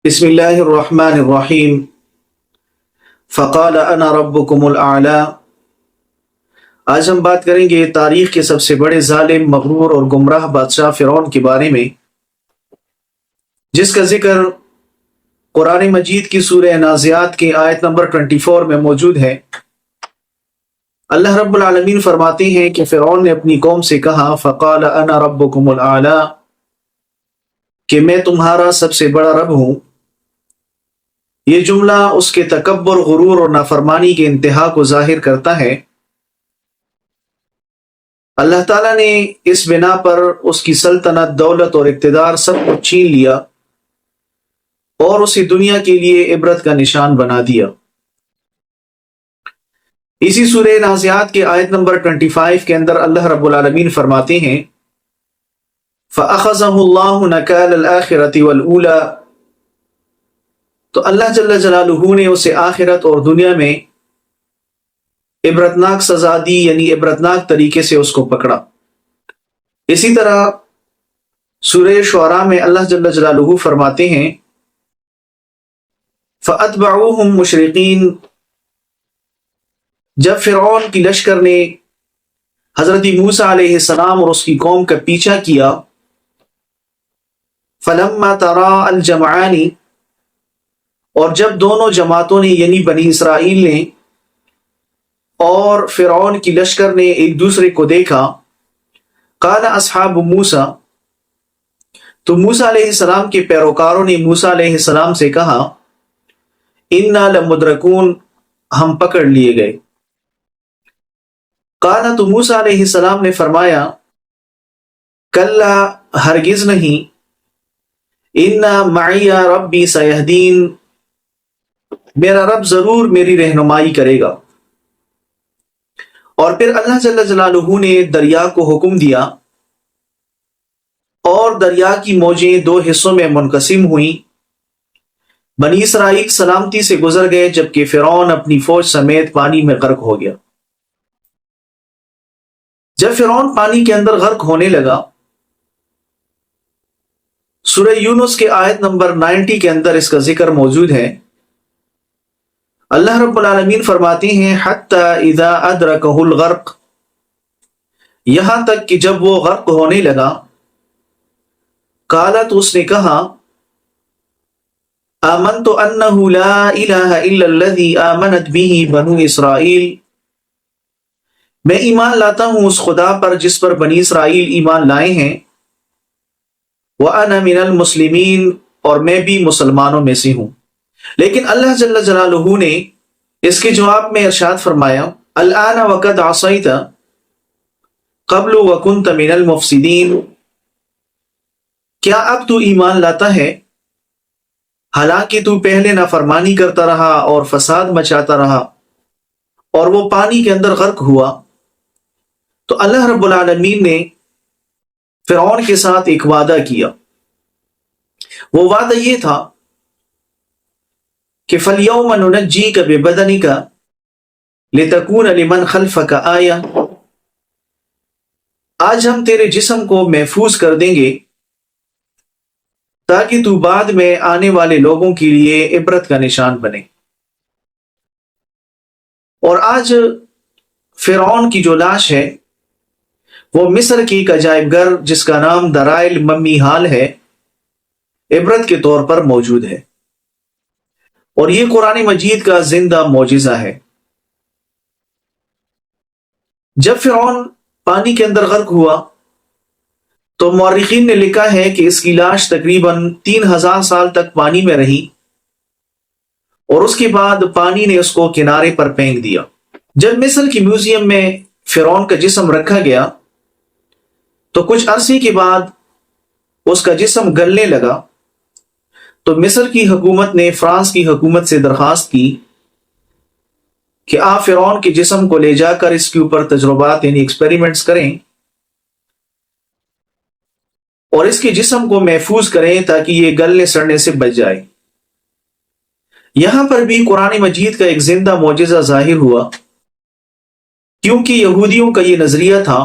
بسم اللہ الرحمن الرحیم فقال انا ربکم الاعلی۔ آج ہم بات کریں گے تاریخ کے سب سے بڑے ظالم، مغرور اور گمراہ بادشاہ فرعون کے بارے میں، جس کا ذکر قرآن مجید کی سورہ نازعات کی آیت نمبر 24 میں موجود ہے۔ اللہ رب العالمین فرماتے ہیں کہ فرعون نے اپنی قوم سے کہا فقال انا ربکم الاعلی، کہ میں تمہارا سب سے بڑا رب ہوں۔ یہ جملہ اس کے تکبر، غرور اور نافرمانی کے انتہا کو ظاہر کرتا ہے۔ اللہ تعالیٰ نے اس بنا پر اس کی سلطنت، دولت اور اقتدار سب کو چھین لیا اور اسے دنیا کے لیے عبرت کا نشان بنا دیا۔ اسی سورہ نازعات کے آیت نمبر 25 کے اندر اللہ رب العالمین فرماتے ہیں فَأَخَذَهُ اللَّهُ نَكَالَ الْآخِرَةِ وَالْأُولَى، تو اللہ جل جلالہ نے اسے آخرت اور دنیا میں عبرتناک سزا دی، یعنی عبرتناک طریقے سے اس کو پکڑا۔ اسی طرح سورہ شعراء میں اللہ جل جلالہ فرماتے ہیں فَأَتْبَعُوهُمْ مُشْرِقِينَ، جب فرعون کی لشکر نے حضرت موسیٰ علیہ السلام اور اس کی قوم کا پیچھا کیا، فَلَمَّا تَرَاءَ الْجَمْعَانِ، اور جب دونوں جماعتوں نے یعنی بنی اسرائیل نے اور فرعون کی لشکر نے ایک دوسرے کو دیکھا، قال اصحاب موسیٰ، تو موسیٰ علیہ السلام کے پیروکاروں نے موسیٰ علیہ السلام سے کہا انا لمدرکون، ہم پکڑ لیے گئے۔ قال، تو موسیٰ علیہ السلام نے فرمایا کلا، ہرگز نہیں، انا معی ربی سیہدین، میرا رب ضرور میری رہنمائی کرے گا۔ اور پھر اللہ جل جلالہ نے دریا کو حکم دیا اور دریا کی موجیں دو حصوں میں منقسم ہوئیں۔ بنی اسرائیل سلامتی سے گزر گئے، جبکہ فرعون اپنی فوج سمیت پانی میں غرق ہو گیا۔ جب فرعون پانی کے اندر غرق ہونے لگا، سورہ یونس کے آیت نمبر 90 کے اندر اس کا ذکر موجود ہے۔ اللہ رب العالمین فرماتے ہیں حتی اذا ادرکہ الغرق، یہاں تک کہ جب وہ غرق ہونے لگا، قالت، اس نے کہا آمنت انہ لا الہ الا الذی آمنت بہ بنو اسرائیل، میں ایمان لاتا ہوں اس خدا پر جس پر بنی اسرائیل ایمان لائے ہیں، وَأَنَا مِنَ الْمُسْلِمِينَ، اور میں بھی مسلمانوں میں سے ہوں۔ لیکن اللہ جل جلالہ نے اس کے جواب میں ارشاد فرمایا الآن وقد عصیت قبل وکنت من المفسدین، کیا اب تو ایمان لاتا ہے حالانکہ تو پہلے نافرمانی کرتا رہا اور فساد مچاتا رہا اور وہ پانی کے اندر غرق ہوا۔ تو اللہ رب العالمین نے فرعون کے ساتھ ایک وعدہ کیا۔ وہ وعدہ یہ تھا کہ فَالْيَوْمَ نُنَجِّيكَ بِبَدَنِكَ لِتَكُونَ لِمَنْ خَلْفَكَ آیَةً، آج ہم تیرے جسم کو محفوظ کر دیں گے تاکہ تو بعد میں آنے والے لوگوں کے لیے عبرت کا نشان بنے۔ اور آج فرعون کی جو لاش ہے وہ مصر کی ایک عجائب گھر جس کا نام درائل ممی ہال ہے، عبرت کے طور پر موجود ہے، اور یہ قرآن مجید کا زندہ معجزہ ہے۔ جب فرعون پانی کے اندر غرق ہوا تو مورخین نے لکھا ہے کہ اس کی لاش تقریباً 3000 سال تک پانی میں رہی، اور اس کے بعد پانی نے اس کو کنارے پر پھینک دیا۔ جب مصر کی میوزیم میں فرعون کا جسم رکھا گیا تو کچھ عرصے کے بعد اس کا جسم گلنے لگا، تو مصر کی حکومت نے فرانس کی حکومت سے درخواست کی کہ آپ فرعون کے جسم کو لے جا کر اس کے اوپر تجربات یعنی ایکسپیریمنٹس کریں اور اس کے جسم کو محفوظ کریں تاکہ یہ گلنے سڑنے سے بچ جائے۔ یہاں پر بھی قرآن مجید کا ایک زندہ معجزہ ظاہر ہوا، کیونکہ یہودیوں کا یہ نظریہ تھا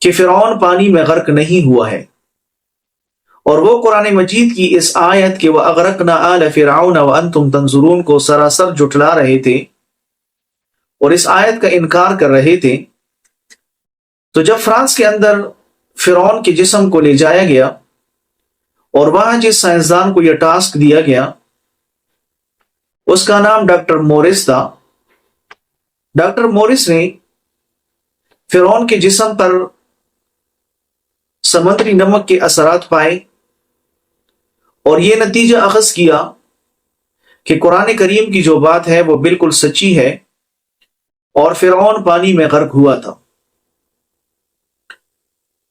کہ فرعون پانی میں غرق نہیں ہوا ہے، اور وہ قرآن مجید کی اس آیت کے وَأَغْرَقْنَا آلَ فِرْعَوْنَ وَأَنْتُمْ تَنظُرُونَ کو سراسر جھٹلا رہے تھے اور اس آیت کا انکار کر رہے تھے، تو جب فرانس کے اندر فرعون کے جسم کو لے جایا گیا اور وہاں جس سائنسدان کو یہ ٹاسک دیا گیا اس کا نام ڈاکٹر مورس تھا، ڈاکٹر مورس نے فرعون کے جسم پر سمندری نمک کے اثرات پائے اور یہ نتیجہ اخذ کیا کہ قرآن کریم کی جو بات ہے وہ بالکل سچی ہے، اور فرعون پانی میں غرق ہوا تھا۔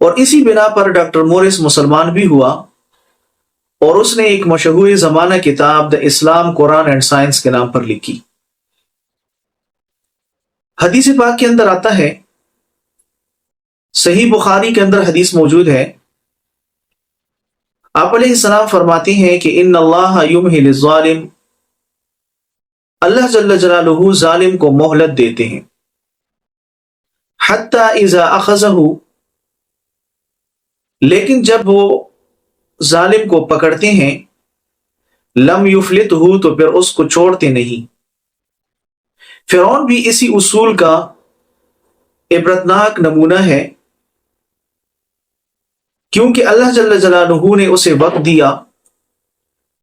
اور اسی بنا پر ڈاکٹر مورس مسلمان بھی ہوا اور اس نے ایک مشہور زمانہ کتاب دا اسلام قرآن اینڈ سائنس کے نام پر لکھی۔ حدیث پاک کے اندر آتا ہے، صحیح بخاری کے اندر حدیث موجود ہے، آپ علیہ السلام فرماتے ہیں کہ ان اللہ یمہل الظالم، اللہ جل جلالہ ظالم کو مہلت دیتے ہیں، حتی اذا اخذہ، لیکن جب وہ ظالم کو پکڑتے ہیں، لم یفلتہ، تو پھر اس کو چھوڑتے نہیں۔ فرعون بھی اسی اصول کا عبرتناک نمونہ ہے، کیونکہ اللہ جل جلالہ نے اسے وقت دیا،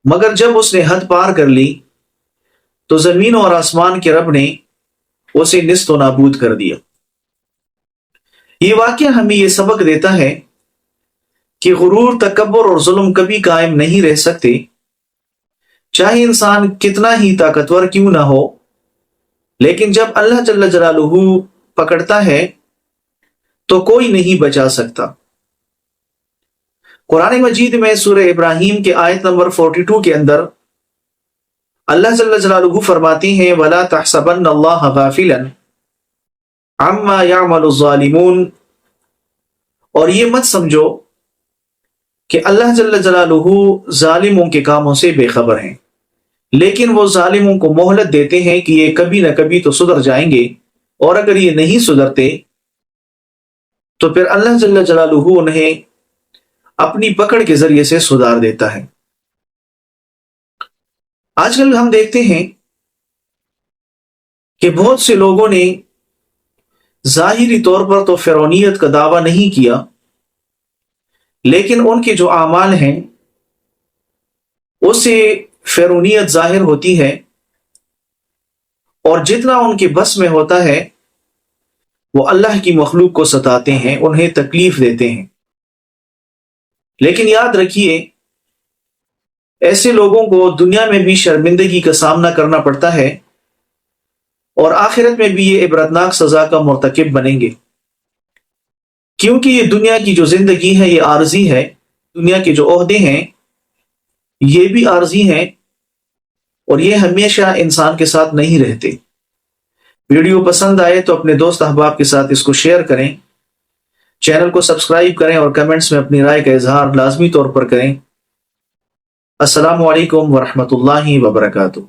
مگر جب اس نے حد پار کر لی تو زمین اور آسمان کے رب نے اسے نیست و نابود کر دیا۔ یہ واقعہ ہمیں یہ سبق دیتا ہے کہ غرور، تکبر اور ظلم کبھی قائم نہیں رہ سکتے، چاہے انسان کتنا ہی طاقتور کیوں نہ ہو، لیکن جب اللہ جل جلالہ پکڑتا ہے تو کوئی نہیں بچا سکتا۔ قرآن مجید میں سورہ ابراہیم کے آیت نمبر 42 کے اندر اللہ جل جلالہ فرماتے ہیں وَلَا تَحْسَبَنَّ اللَّهَ غَافِلًا عَمَّا يَعْمَلُ الظَّالِمُونَ، اور یہ مت سمجھو کہ اللہ جل جلالہ ظالموں کے کاموں سے بے خبر ہیں، لیکن وہ ظالموں کو مہلت دیتے ہیں کہ یہ کبھی نہ کبھی تو سدھر جائیں گے، اور اگر یہ نہیں سدھرتے تو پھر اللہ جل جلالہ انہیں اپنی پکڑ کے ذریعے سے سدھار دیتا ہے۔ آج کل ہم دیکھتے ہیں کہ بہت سے لوگوں نے ظاہری طور پر تو فرعونیت کا دعویٰ نہیں کیا، لیکن ان کے جو اعمال ہیں اس سے فرعونیت ظاہر ہوتی ہے، اور جتنا ان کے بس میں ہوتا ہے وہ اللہ کی مخلوق کو ستاتے ہیں، انہیں تکلیف دیتے ہیں۔ لیکن یاد رکھیے، ایسے لوگوں کو دنیا میں بھی شرمندگی کا سامنا کرنا پڑتا ہے، اور آخرت میں بھی یہ عبرتناک سزا کا مرتکب بنیں گے، کیونکہ یہ دنیا کی جو زندگی ہے یہ عارضی ہے، دنیا کے جو عہدے ہیں یہ بھی عارضی ہیں، اور یہ ہمیشہ انسان کے ساتھ نہیں رہتے۔ ویڈیو پسند آئے تو اپنے دوست احباب کے ساتھ اس کو شیئر کریں، چینل کو سبسکرائب کریں اور کمنٹس میں اپنی رائے کا اظہار لازمی طور پر کریں۔ السلام علیکم ورحمۃ اللہ وبرکاتہ۔